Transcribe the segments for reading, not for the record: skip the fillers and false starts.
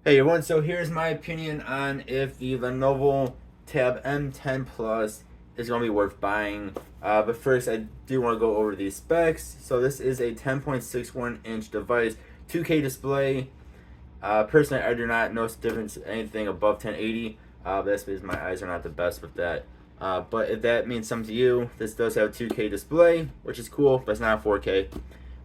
Hey everyone, so here's my opinion on if the Lenovo Tab M10 Plus is going to be worth buying. But first, I do want to go over these specs. So this is a 10.61-inch device, 2K display. Personally, I do not notice difference anything above 1080. That's because my eyes are not the best with that. But if that means something to you, this does have a 2K display, which is cool, but it's not 4K.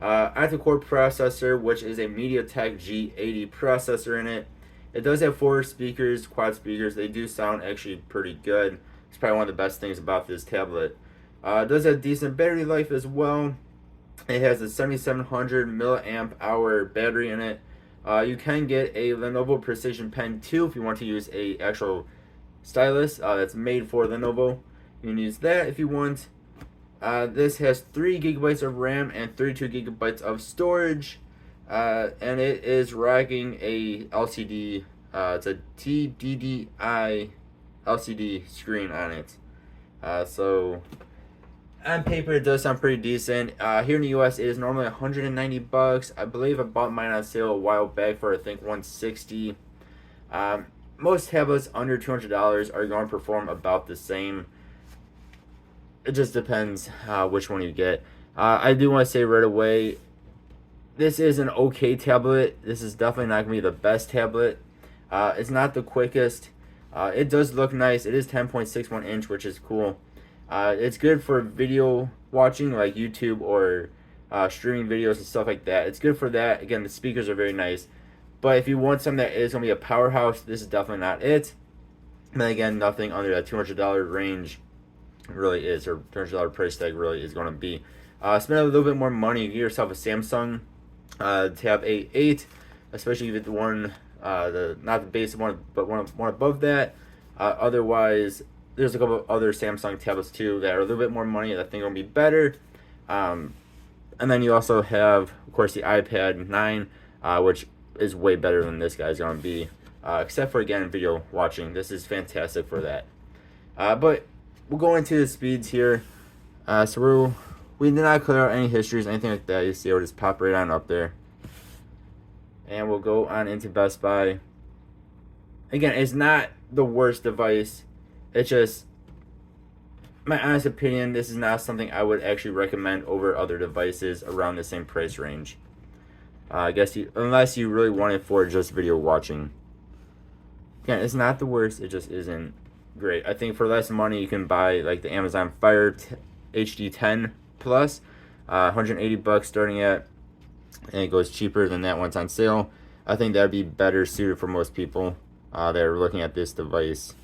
Octa-core processor, which is a MediaTek G80 processor in it. It does have four speakers, quad speakers. They do sound actually pretty good. It's probably one of the best things about this tablet. It does have decent battery life as well. It has a 7700 milliamp hour battery in it. You can get a Lenovo Precision Pen 2 if you want to use a actual stylus that's made for Lenovo. You can use that if you want. This has 3 gigabytes of RAM and 32 gigabytes of storage, and it is rocking a LCD. It's a TDDI LCD screen on it. So on paper, it does sound pretty decent. Here in the U.S., it is normally 190 bucks. I believe I bought mine on sale a while back for I think 160. Most tablets under $200 are going to perform about the same. It just depends which one you get. I do want to say right away, this is an okay tablet. This is definitely not going to be the best tablet. It's not the quickest. It does look nice. It is 10.61 inch, which is cool. It's good for video watching, like YouTube or streaming videos and stuff like that. It's good for that. Again, the speakers are very nice. But if you want something that is going to be a powerhouse, this is definitely not it. And then again, nothing under that $200 range really is, or $200 price tag really is going to be. Spend a little bit more money, get yourself a Samsung Tab A8, especially if it's the one, not the basic one, but one above that. Otherwise, there's a couple of other Samsung tablets too that are a little bit more money that I think will be better. And then you also have, of course, the iPad 9, which is way better than this guy's going to be. Except for, again, video watching. This is fantastic for that. But we'll go into the speeds here. So we did not clear out any histories, anything like that. You see, it'll just pop right on up there. And we'll go on into Best Buy. Again, it's not the worst device. It's just, my honest opinion, this is not something I would actually recommend over other devices around the same price range. I guess unless you really want it for just video watching. Again, it's not the worst. It just isn't great. I think for less money, you can buy like the Amazon Fire HD 10 Plus, 180 bucks starting at, and it goes cheaper than that once on sale. I think that'd be better suited for most people that are looking at this device.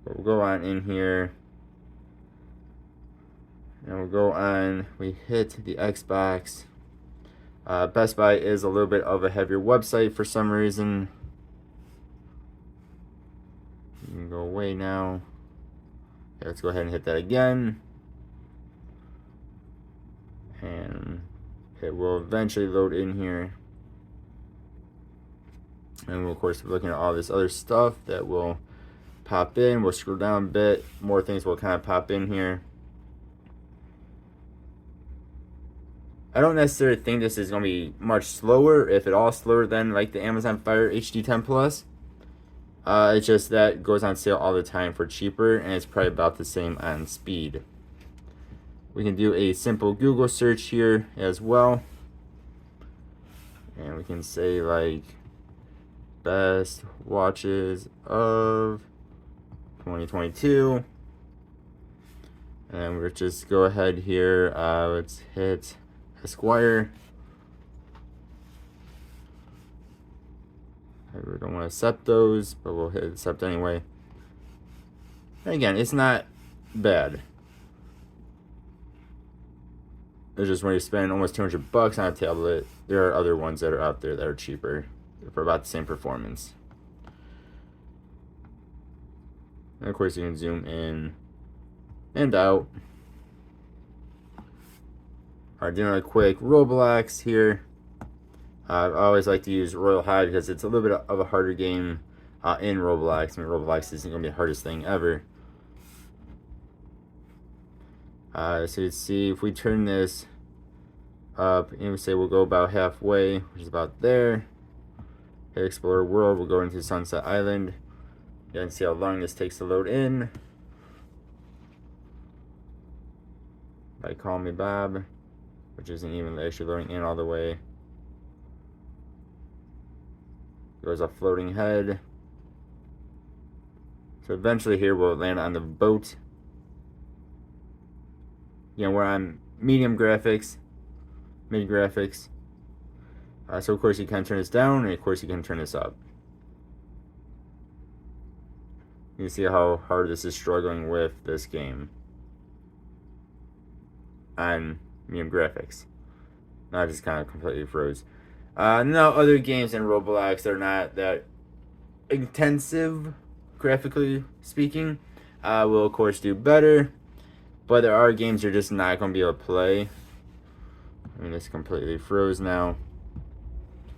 But we'll go on in here, and we'll go on. We hit the Xbox. Best Buy is a little bit of a heavier website for some reason. You can go away now. Okay, let's go ahead and hit that again. And it will eventually load in here. And we'll, of course, be looking at all this other stuff that will pop in. We'll scroll down a bit. More things will kind of pop in here. I don't necessarily think this is going to be much slower, if at all slower than like the Amazon Fire HD 10 Plus. It's just that it goes on sale all the time for cheaper, and it's probably about the same on speed. We can do a simple Google search here as well. And we can say like best watches of 2022. And we'll just go ahead here. Let's hit Esquire. I really don't want to accept those, but we'll hit accept anyway. And again, it's not bad. It's just when you spend almost 200 bucks on a tablet, there are other ones that are out there that are cheaper for about the same performance. And of course, you can zoom in and out. Alright, doing a quick Roblox here. I always like to use Royal High because it's a little bit of a harder game in Roblox. I mean, Roblox isn't going to be the hardest thing ever. So you see, if we turn this up, and we say we'll go about halfway, which is about there. Hit Explorer World. We'll go into Sunset Island. You can see how long this takes to load in. By Call Me Bob, which isn't even actually loading in all the way. There's a floating head. So eventually here we'll land on the boat. You know, we're on medium graphics, mid graphics. So of course you can turn this down, and of course you can turn this up. You can see how hard this is struggling with this game on medium graphics. Now I just kind of completely froze. No other games in Roblox, they're not that intensive, graphically speaking. Will of course do better, but there are games you're just not going to be able to play. I mean, it's completely froze now.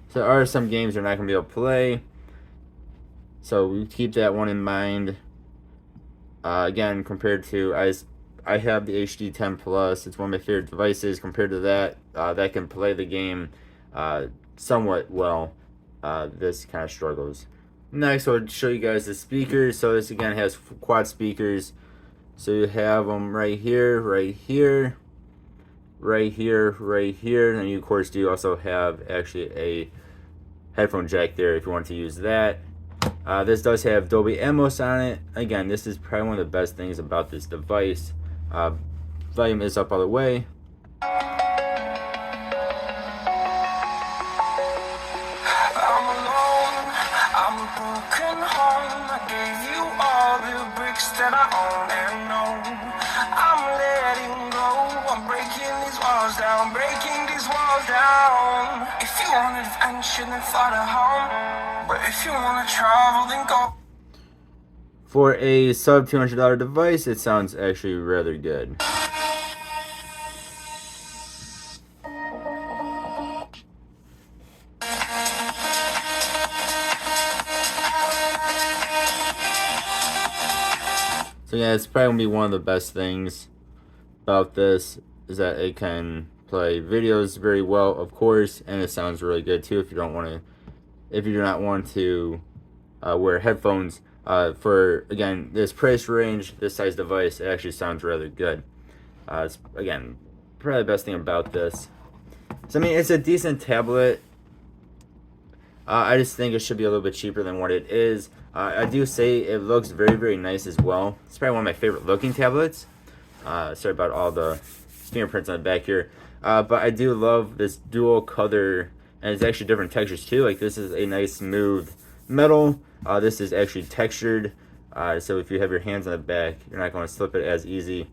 So there are some games you're not going to be able to play. So we keep that one in mind. Again, compared to, I have the HD10 Plus. It's one of my favorite devices. Compared to that, that can play the game somewhat well. This kind of struggles. Next, I'll show you guys the speakers. So this again has quad speakers. So you have them right here, right here, right here, right here, and you of course do also have actually a headphone jack there if you want to use that. This does have Dolby Atmos on it. Again, this is probably one of the best things about this device. Volume is up all the way. That I own and know I'm letting go. I'm breaking these walls down, breaking these walls down. If you want adventure, then fly to home. But if you want to travel, then go. For a sub $200 device, it sounds actually rather good. So yeah, it's probably gonna be one of the best things about this is that it can play videos very well, of course, and it sounds really good too. If you do not want to wear headphones, for again this price range, this size device, it actually sounds rather good. It's again probably the best thing about this. So I mean, it's a decent tablet. I just think it should be a little bit cheaper than what it is. I do say it looks very, very nice as well. It's probably one of my favorite looking tablets. Sorry about all the fingerprints on the back here. But I do love this dual color, and it's actually different textures too. Like this is a nice smooth metal. This is actually textured. So if you have your hands on the back, you're not going to slip it as easy.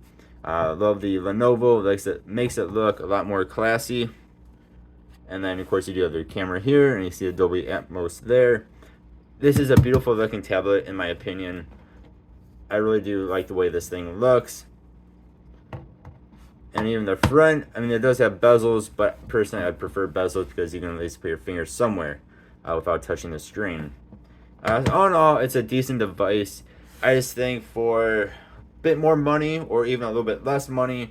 Love the Lenovo. Makes it look a lot more classy. And then of course you do have the camera here, and you see the Dolby Atmos there. This is a beautiful looking tablet in my opinion. I really do like the way this thing looks. And even the front, I mean it does have bezels, but personally I prefer bezels because you can at least put your finger somewhere without touching the screen. All in all, it's a decent device. I just think for a bit more money or even a little bit less money,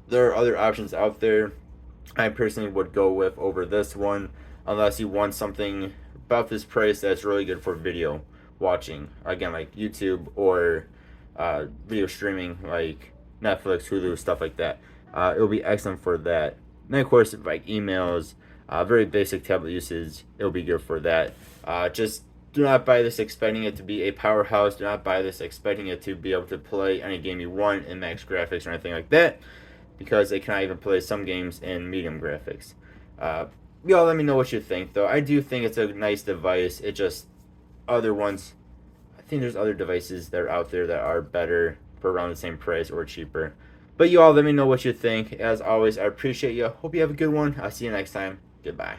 there are other options out there I personally would go with over this one, unless you want something about this price that's really good for video watching. Again, like YouTube or video streaming like Netflix, Hulu, stuff like that. It will be excellent for that. And then of course, like emails, very basic tablet usage, it'll be good for that. Just do not buy this expecting it to be a powerhouse. Do not buy this expecting it to be able to play any game you want in max graphics or anything like that, because it cannot even play some games in medium graphics. Y'all let me know what you think though. I do think it's a nice device. It just, other ones, I think there's other devices that are out there that are better for around the same price or cheaper. But you all let me know what you think. As always, I appreciate you. Hope you have a good one. I'll see you next time. Goodbye.